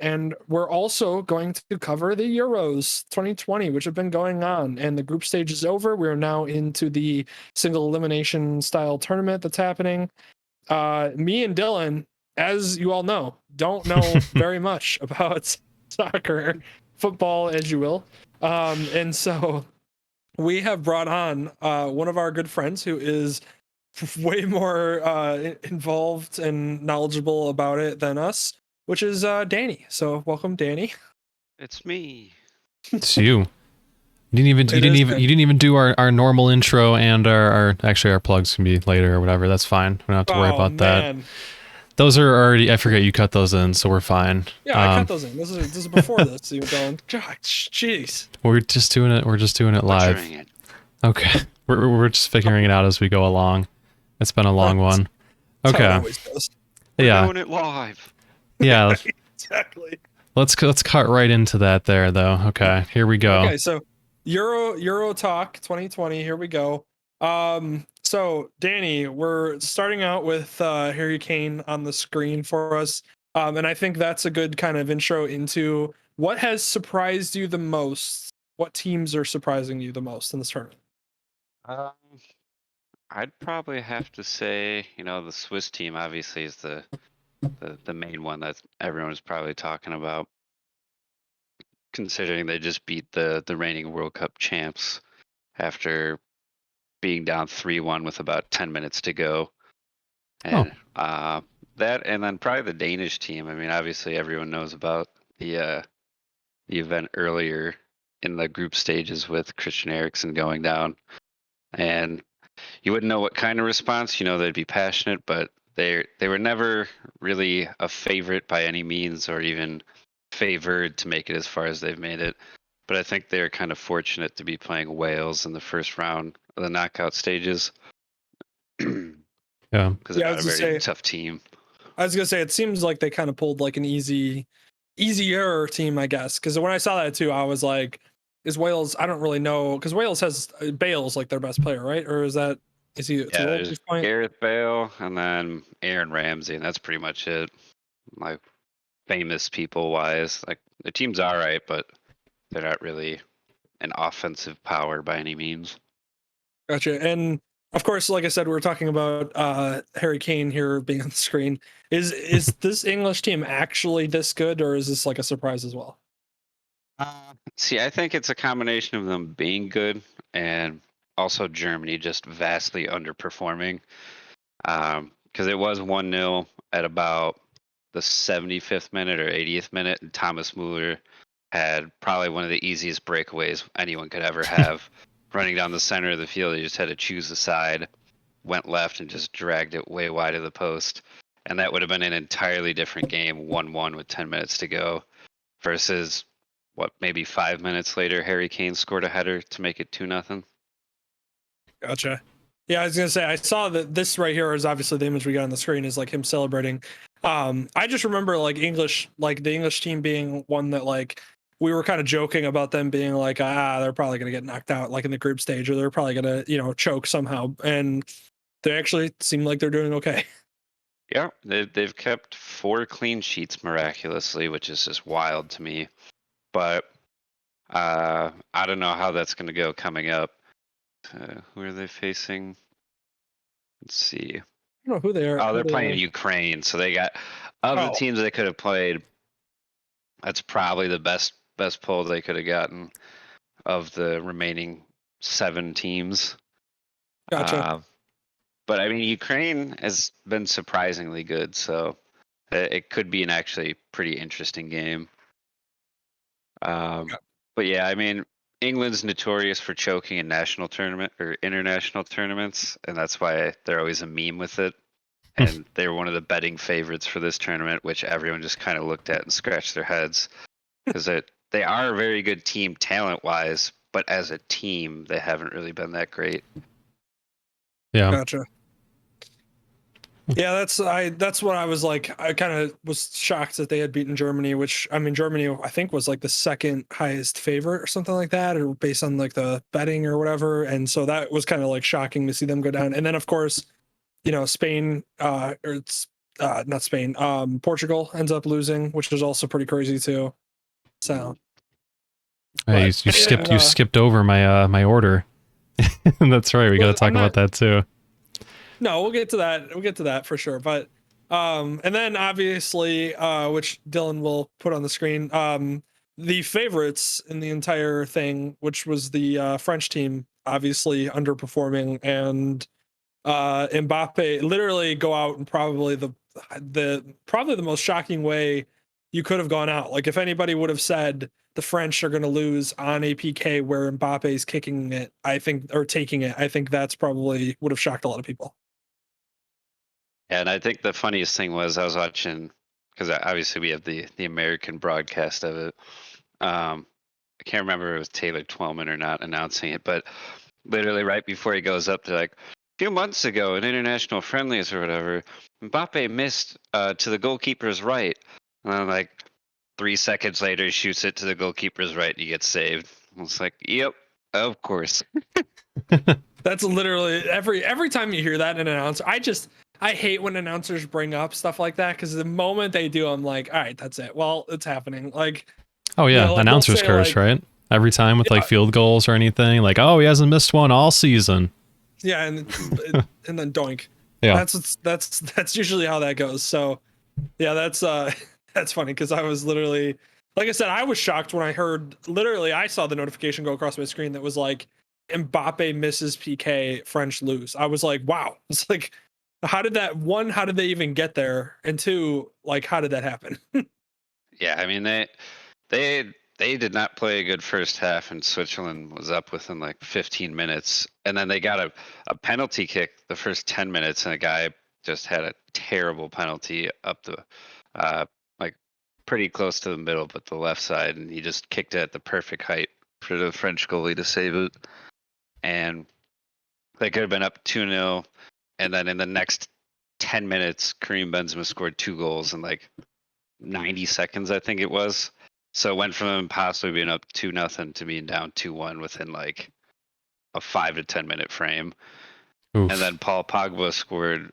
And we're also going to cover the Euros 2020, which have been going on. And the group stage is over. We're now into the single elimination style tournament that's happening. Me and Dylan, as you all know, don't know very much about soccer, football, as you will. And so we have brought on one of our good friends who is way more involved and knowledgeable about it than us, which is Danny. So welcome, Danny. It's me. It's you. You didn't even do our normal intro, and our actually our plugs can be later or whatever. That's fine. We don't have to worry about that. Those are already, I forget you cut those in, so we're fine. Yeah, I cut those in. This is before this. You're going, God, jeez. We're just doing it live. Okay. We're just figuring it out as we go along. It's been a long one. Okay. We're doing it live. Yeah. Right, exactly. Let's cut right into that there though. Okay, here we go. Okay, so Euro Talk 2020, here we go. So Danny, we're starting out with Harry Kane on the screen for us. And I think that's a good kind of intro into what has surprised you the most. What teams are surprising you the most in this tournament? I'd probably have to say, the Swiss team obviously is the main one that everyone's probably talking about, considering they just beat the reigning World Cup champs after being down 3-1 with about 10 minutes to go. And that, and then probably the Danish team. I mean, obviously everyone knows about the event earlier in the group stages with Christian Eriksen going down. And you wouldn't know what kind of response, they'd be passionate, but they were never really a favorite by any means, or even favored to make it as far as they've made it. But I think they're kind of fortunate to be playing Wales in the first round of the knockout stages. Yeah, because they're not a very tough team. I was gonna say, it seems like they kind of pulled like an easier team, I guess. Because when I saw that too, I was like, is Wales? I don't really know, because Wales has Bale's like their best player, right? Or is he? Yeah, there's Gareth Bale and then Aaron Ramsey, and that's pretty much it. Like famous people wise, like the team's all right, but they're not really an offensive power by any means. Gotcha. And of course, like I said, we're talking about Harry Kane here being on the screen. Is this English team actually this good, or is this like a surprise as well? See, I think it's a combination of them being good and also Germany just vastly underperforming. Because it was 1-0 at about the 75th minute or 80th minute, and Thomas Muller had probably one of the easiest breakaways anyone could ever have. Running down the center of the field, he just had to choose a side, went left, and just dragged it way wide of the post. And that would have been an entirely different game, 1-1 with 10 minutes to go, versus maybe 5 minutes later, Harry Kane scored a header to make it 2-0. Gotcha. Yeah, I was gonna say, I saw that this right here is obviously the image we got on the screen is like him celebrating. I just remember like the English team being one that like we were kind of joking about them being like, they're probably gonna get knocked out like in the group stage, or they're probably gonna choke somehow, and they actually seem like they're doing okay. Yeah, they've kept 4 clean sheets miraculously, which is just wild to me. But I don't know how that's going to go coming up. Who are they facing? Let's see. I don't know who they are. Oh, they're playing Ukraine. So they got, the teams they could have played, that's probably the best poll they could have gotten of the remaining 7 teams. Gotcha. But I mean, Ukraine has been surprisingly good, so it could be an actually pretty interesting game. But yeah, I mean, England's notorious for choking in national tournament or international tournaments, and that's why they're always a meme with it. And they're one of the betting favorites for this tournament, which everyone just kind of looked at and scratched their heads, because they are a very good team talent-wise, but as a team, they haven't really been that great. Yeah. Gotcha. Yeah, that's what I was like. I kind of was shocked that they had beaten Germany, which, I mean, Germany I think was like the second highest favorite or something like that, or based on like the betting or whatever. And so that was kind of like shocking to see them go down. And then of course, Spain, or not Spain. Portugal ends up losing, which was also pretty crazy too. So. Hey, you skipped over my my order. That's right. We got to talk about that too. No, we'll get to that. We'll get to that for sure. But and then obviously, which Dylan will put on the screen, the favorites in the entire thing, which was the French team, obviously underperforming, and Mbappe literally go out and probably the most shocking way you could have gone out. Like if anybody would have said the French are going to lose on a PK where Mbappe's kicking it, I think, or taking it, I think that's probably would have shocked a lot of people. Yeah, and I think the funniest thing was I was watching, because obviously we have the American broadcast of it. I can't remember if it was Taylor Twellman or not announcing it, but literally right before he goes up, they're like, a few months ago in international friendlies or whatever, Mbappe missed to the goalkeeper's right. And then like 3 seconds later, he shoots it to the goalkeeper's right and he gets saved. I was like, yep, of course. That's literally every time you hear that in an announcer, I hate when announcers bring up stuff like that, because the moment they do, I'm like, all right, that's it. Well, it's happening. Like, oh yeah, you know, like announcers curse, like, right? Every time with like field goals or anything, like, oh, he hasn't missed one all season. Yeah, and then doink. Yeah, that's usually how that goes. So, yeah, that's funny, because I was literally, like I said, I was shocked when I heard, literally, I saw the notification go across my screen that was like, Mbappe misses PK, French lose. I was like, wow. It's like, how did they even get there? And two, like, how did that happen? Yeah, I mean they did not play a good first half, and Switzerland was up within like 15 minutes, and then they got a penalty kick the first 10 minutes, and a guy just had a terrible penalty up the like pretty close to the middle, but the left side, and he just kicked it at the perfect height for the French goalie to save it. And they could have been up 2-0, and then in the next 10 minutes, Karim Benzema scored 2 goals in like 90 seconds, I think it was. So it went from them possibly being up 2-0 to being down 2-1 within like a 5 to 10 minute frame. Oof. And then Paul Pogba scored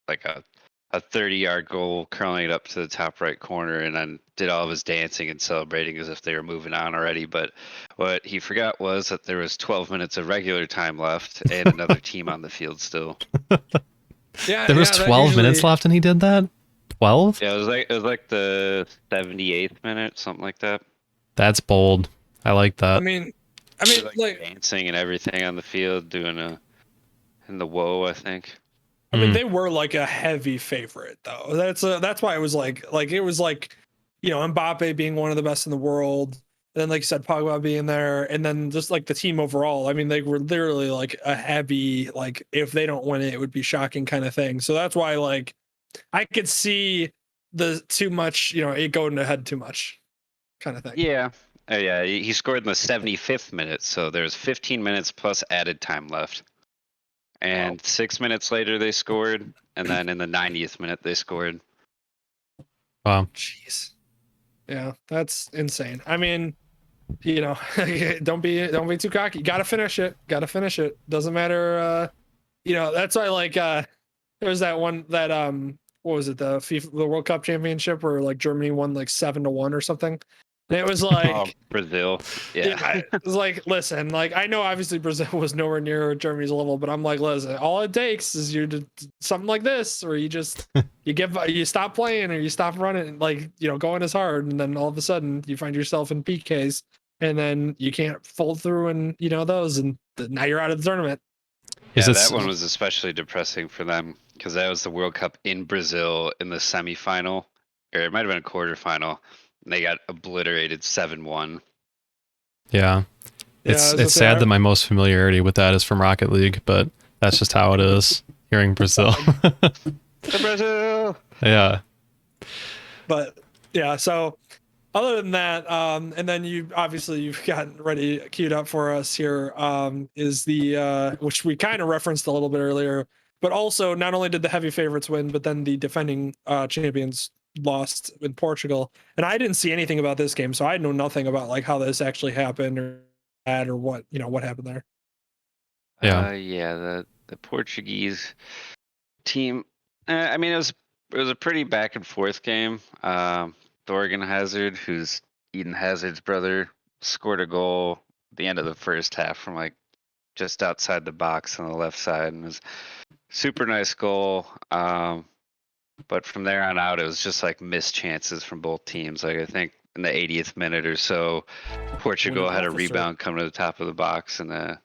like a 30-yard goal, curling it up to the top right corner, and then did all of his dancing and celebrating as if they were moving on already. But what he forgot was that there was 12 minutes of regular time left and another team on the field still. Yeah, there was 12 minutes left, and he did that. 12? Yeah, it was like the 78th minute, something like that. That's bold. I like that. I mean, like dancing and everything on the field, doing in the woe, I think. I mean, they were like a heavy favorite, though. That's why it was like it was like, you know, Mbappe being one of the best in the world, and then like you said, Pogba being there, and then just like the team overall. I mean, they were literally like a heavy, like, if they don't win it, it would be shocking kind of thing. So that's why, like, I could see the too much, you know, it going ahead too much kind of thing. Yeah. Yeah, he scored in the 75th minute, so there's 15 minutes plus added time left. And 6 minutes later they scored, and then in the 90th minute they scored. Wow. Jeez. Yeah, that's insane. I mean, you know, don't be too cocky. Gotta finish it. Doesn't matter. You know, that's why, like, there was that one that what was it, the World Cup Championship where like Germany won like 7-1 or something. And it was like Brazil. Yeah. It was like, listen, like, I know obviously Brazil was nowhere near Germany's level, but I'm like, listen, all it takes is you to something like this, or you just you stop playing, or you stop running, like, you know, going as hard, and then all of a sudden you find yourself in PKs, and then you can't fold through, and you know those, and now you're out of the tournament. Yeah, that one was especially depressing for them, because that was the World Cup in Brazil in the semifinal, or it might have been a quarterfinal. And they got obliterated 7-1. Yeah. It's sad that my most familiarity with that is from Rocket League, but that's just how it is. Hearing Brazil. Brazil. Yeah. But yeah, so other than that, and then you've gotten ready, queued up for us here, is the which we kind of referenced a little bit earlier, but also not only did the heavy favorites win, but then the defending champions lost in Portugal. And I didn't see anything about this game, so I know nothing about like how this actually happened or what, you know, what happened there. Yeah. The Portuguese team, I mean, it was It was a pretty back and forth game. Thorgan Hazard, who's Eden Hazard's brother, scored a goal at the end of the first half from like just outside the box on the left side, and it was super nice goal. But from there on out, it was just like missed chances from both teams. Like I think in the 80th minute or so, Portugal had a rebound come to the top of the box, and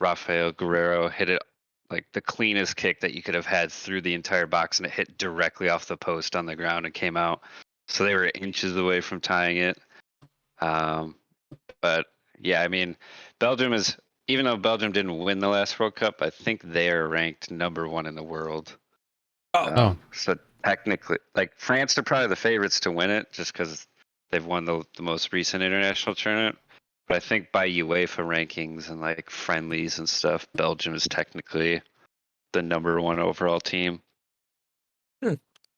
Rafael Guerrero hit it like the cleanest kick that you could have had through the entire box, and it hit directly off the post on the ground and came out. So they were inches away from tying it. But yeah, I mean, Belgium is, even though Belgium didn't win the last World Cup, I think they are ranked #1 in the world. So technically, like France are probably the favorites to win it just because they've won the most recent international tournament. But I think by UEFA rankings and like friendlies and stuff, Belgium is technically the #1 overall team.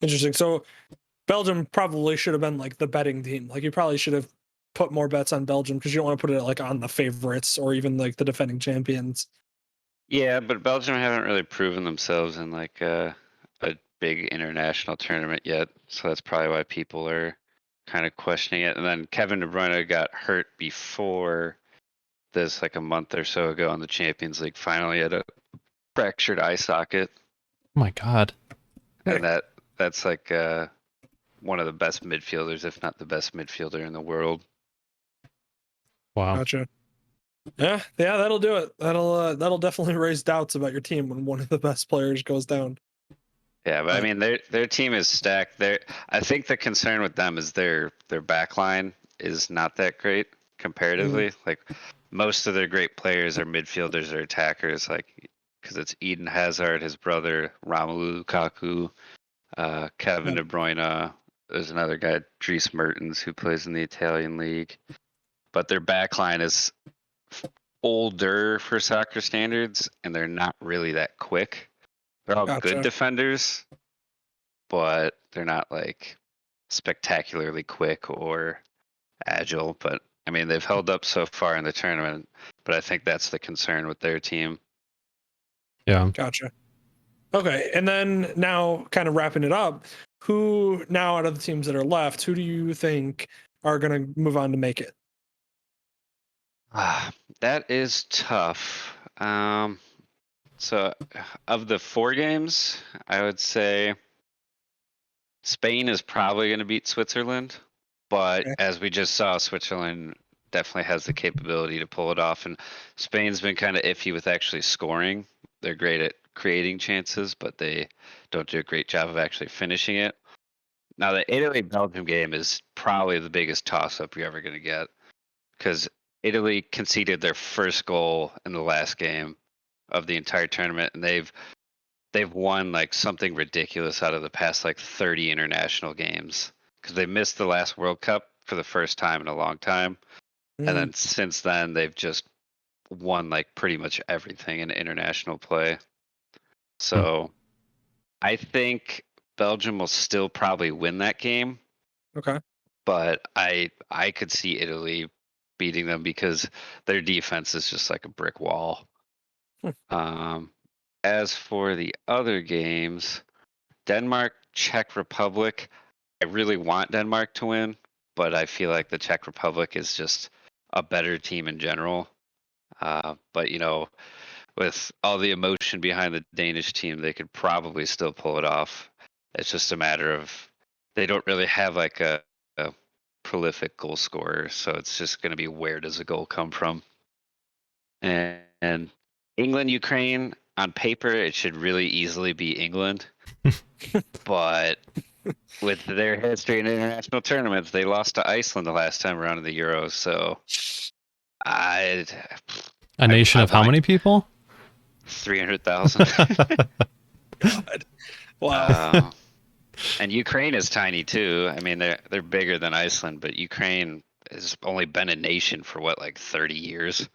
Interesting. So Belgium probably should have been like the betting team. Like you probably should have put more bets on Belgium because you don't want to put it like on the favorites or even like the defending champions. Yeah, but Belgium haven't really proven themselves in like a big international tournament yet, so that's probably why people are kind of questioning it. And then Kevin De Bruyne got hurt before this, like a month or so ago in the Champions League. Finally, had a fractured eye socket. Oh my God. And that's like one of the best midfielders, if not the best midfielder in the world. Wow. Gotcha. Yeah, that'll do it. That'll definitely raise doubts about your team when one of the best players goes down. Yeah, but I mean their team is stacked. I think the concern with them is their back line is not that great comparatively. Like most of their great players are midfielders or attackers, like because it's Eden Hazard, his brother Romelu Lukaku, Kevin De Bruyne. There's another guy, Dries Mertens, who plays in the Italian league. But their back line is older for soccer standards, and they're not really that quick. They're all good defenders, but they're not like spectacularly quick or agile. But I mean, they've held up so far in the tournament, but I think that's the concern with their team. Yeah. Gotcha. Okay, and then now kind of wrapping it up, who now out of the teams that are left, who do you think are going to move on to make it? That is tough. So of the 4 games, I would say Spain is probably going to beat Switzerland, but as we just saw, Switzerland definitely has the capability to pull it off, and Spain's been kind of iffy with actually scoring. They're great at creating chances, but they don't do a great job of actually finishing it. Now, the Italy-Belgium game is probably the biggest toss-up you're ever going to get, because Italy conceded their first goal in the last game of the entire tournament, and they've won like something ridiculous out of the past like 30 international games because they missed the last World Cup for the first time in a long time. And then since then, they've just won like pretty much everything in international play. So I think Belgium will still probably win that game. Okay. But I could see Italy beating them because their defense is just like a brick wall. As for the other games, Denmark, Czech Republic, I really want Denmark to win, but I feel like the Czech Republic is just a better team in general. But, with all the emotion behind the Danish team, they could probably still pull it off. It's just a matter of they don't really have like a prolific goal scorer, so it's just going to be where does a goal come from? And England, Ukraine, on paper, it should really easily be England. But with their history in international tournaments, they lost to Iceland the last time around in the Euros. So a nation of how many people? 300,000. God. Wow. And Ukraine is tiny too. I mean, they're bigger than Iceland, but Ukraine has only been a nation for like 30 years.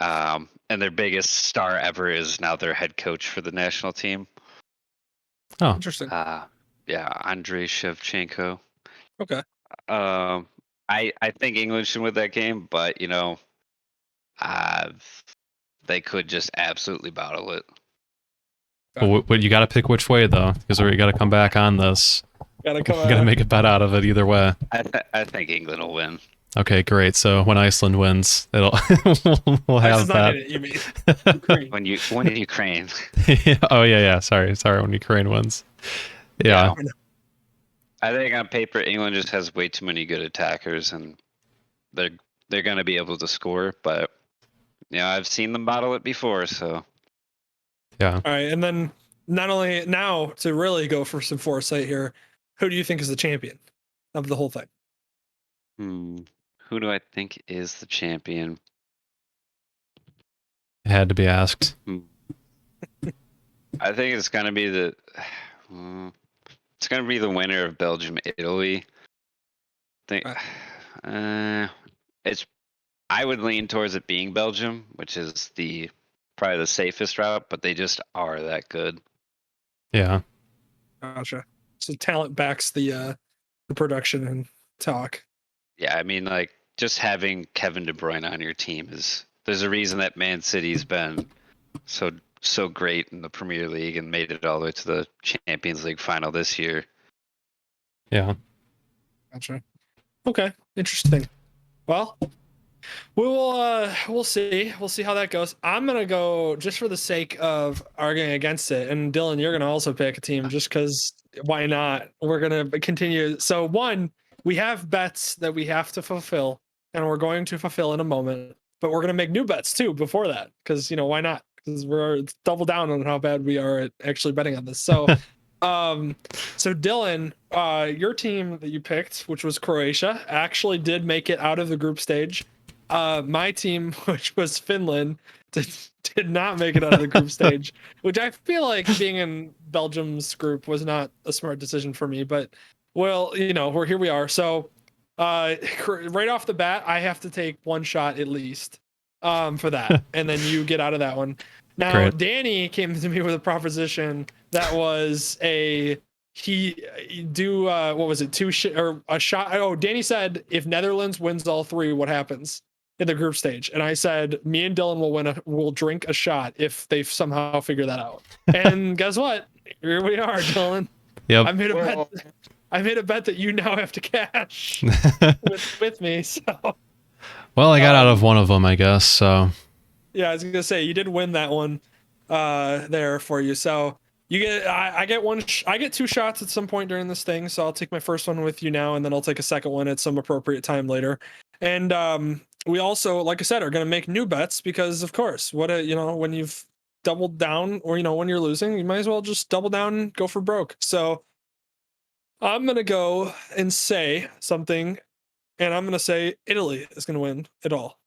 And their biggest star ever is now their head coach for the national team. Oh, interesting. Yeah, Andrei Shevchenko. Okay. I think England should win that game, but they could just absolutely bottle it. Well, you got to pick which way though, because we got to come back on this. Got to make a bet out of it either way. I think England will win. Okay, great. So when Iceland wins, it'll we'll have that. It, you mean. Ukraine. when Ukraine. Oh yeah. Sorry. When Ukraine wins. Yeah. I think on paper England just has way too many good attackers, and they're going to be able to score. But I've seen them bottle it before, so. Yeah. All right, and then not only now to really go for some foresight here, who do you think is the champion of the whole thing? Who do I think is the champion? It had to be asked. I think it's gonna be the winner of Belgium Italy. I would lean towards it being Belgium, which is probably the safest route, but they just are that good. Yeah. Gotcha. So talent backs the production and talk. Yeah, I mean, like, just having Kevin De Bruyne on your team there's a reason that Man City's been so great in the Premier League and made it all the way to the Champions League final this year. Yeah. Gotcha. Okay, interesting. Well, we'll see. We'll see how that goes. I'm gonna go just for the sake of arguing against it. And Dylan, you're gonna also pick a team just because why not? We're gonna continue. So we have bets that we have to fulfill, and we're going to fulfill in a moment. But we're gonna make new bets too before that, because why not? Because we're double down on how bad we are at actually betting on this. So, so Dylan, your team that you picked, which was Croatia, actually did make it out of the group stage. My team, which was Finland, did not make it out of the group stage, which I feel like being in Belgium's group was not a smart decision for me. But here we are. So right off the bat, I have to take one shot at least for that, and then you get out of that one. Now, great. Danny came to me with a proposition that was what was it, a shot? Oh, Danny said if Netherlands wins all three, what happens in the group stage? And I said me and Dylan will drink a shot if they somehow figure that out. And guess what? Here we are, Dylan. Yep. I made a bet that you now have to cash with me. So. Well, I got out of one of them, I guess. So. Yeah, I was gonna say you did win that one there for you. So you get I get one. I get two shots at some point during this thing. So I'll take my first one with you now, and then I'll take a second one at some appropriate time later. And we also, like I said, are gonna make new bets because, of course, when you've doubled down or when you're losing, you might as well just double down and go for broke. So I'm gonna go and say something, and I'm gonna say Italy is gonna win it all,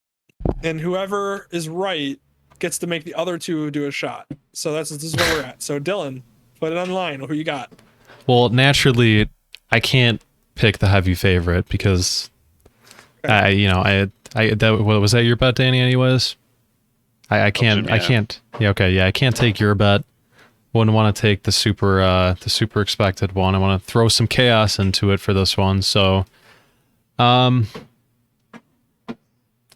and whoever is right gets to make the other two do a shot. So this is where we're at. So Dylan, put it on line. Who you got? Well, naturally, I can't pick the heavy favorite because what was that your bet, Danny? Anyways, I can't. Yeah, okay, yeah, I can't take your bet. Wouldn't want to take the super expected one. I want to throw some chaos into it for this one. So,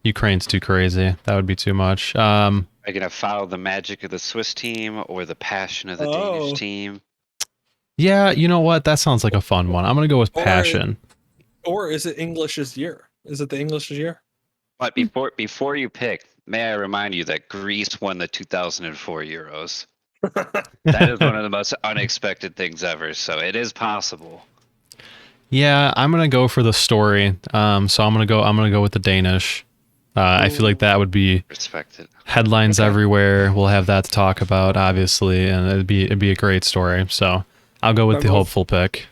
Ukraine's too crazy. That would be too much. Are you gonna follow the magic of the Swiss team or the passion of the Danish team? Yeah, you know what? That sounds like a fun one. I'm gonna go with passion. Or is it English's year? Is it the English's year? But before you pick, may I remind you that Greece won the 2004 Euros. That is one of the most unexpected things ever. So it is possible. Yeah, I'm gonna go for the story. So I'm gonna go with the Danish. I feel like that would be respected. Headlines everywhere. We'll have that to talk about, obviously, and it'd be a great story. So I'll go with the hopeful pick.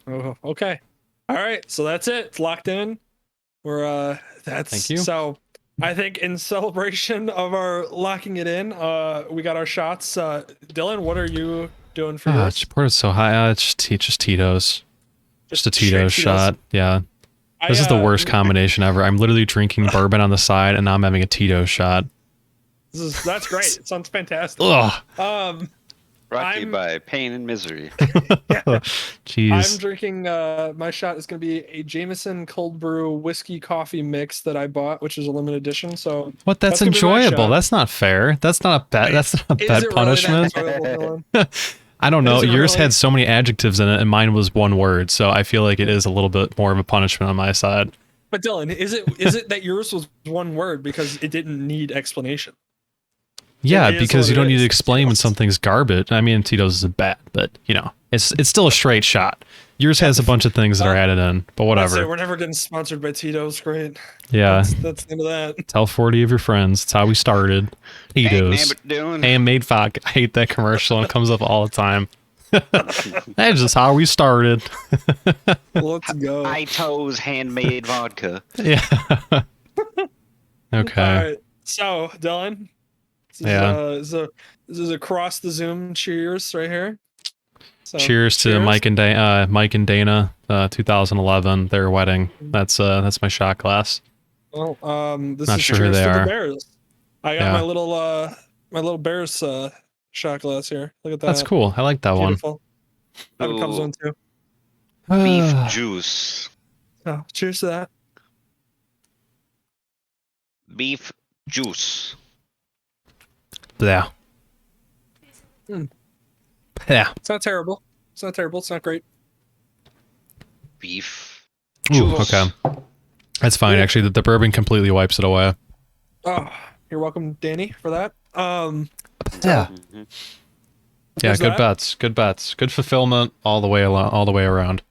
Oh, okay. All right. So that's it. It's locked in. Thank you. So I think in celebration of our locking it in, we got our shots. Dylan, what are you doing for yours? It's so high. It's just Tito's. Just a Tito's shot. Yeah. This is the worst combination ever. I'm literally drinking bourbon on the side, and now I'm having a Tito's shot. That's great. It sounds fantastic. Ugh. Brought to you by Pain and Misery. Jeez. I'm drinking. My shot is going to be a Jameson cold brew whiskey coffee mix that I bought, which is a limited edition. So what? That's enjoyable. That's not fair. That's not a bet. That's not a bet punishment. Really that enjoyable, I don't know. Yours had so many adjectives in it, and mine was one word. So I feel like it is a little bit more of a punishment on my side. But Dylan, is it that yours was one word because it didn't need explanation? Yeah, because you don't need to explain when something's garbage. I mean, Tito's is a bet, but you know, it's still a straight shot. Yours has a bunch of things that are added in, but whatever. We're never getting sponsored by Tito's. Great. Yeah, that's the end of that. Tell 40 of your friends. That's how we started. Tito's. Handmade vodka. I hate that commercial. It comes up all the time. That's just how we started. Let's go. Ito's handmade vodka. Yeah. Okay. All right. So, Dylan. This is across the Zoom cheers right here. So, cheers to Mike and Dana, 2011, their wedding. That's my shot glass. Well, this Not is sure cheers who they to are. the Bears. I got my little Bears shot glass here. Look at that. That's cool. I like that Beautiful. That comes one too. Beef juice. Oh, cheers to that. Beef juice. Yeah. Yeah. It's not terrible. It's not terrible. It's not great. Beef Ooh, juice. okay. That's fine. Actually, the bourbon completely wipes it away. Oh, you're welcome, Danny, for that. Yeah. Yeah, There's good that. bets. Good bets. Good fulfillment all the way around.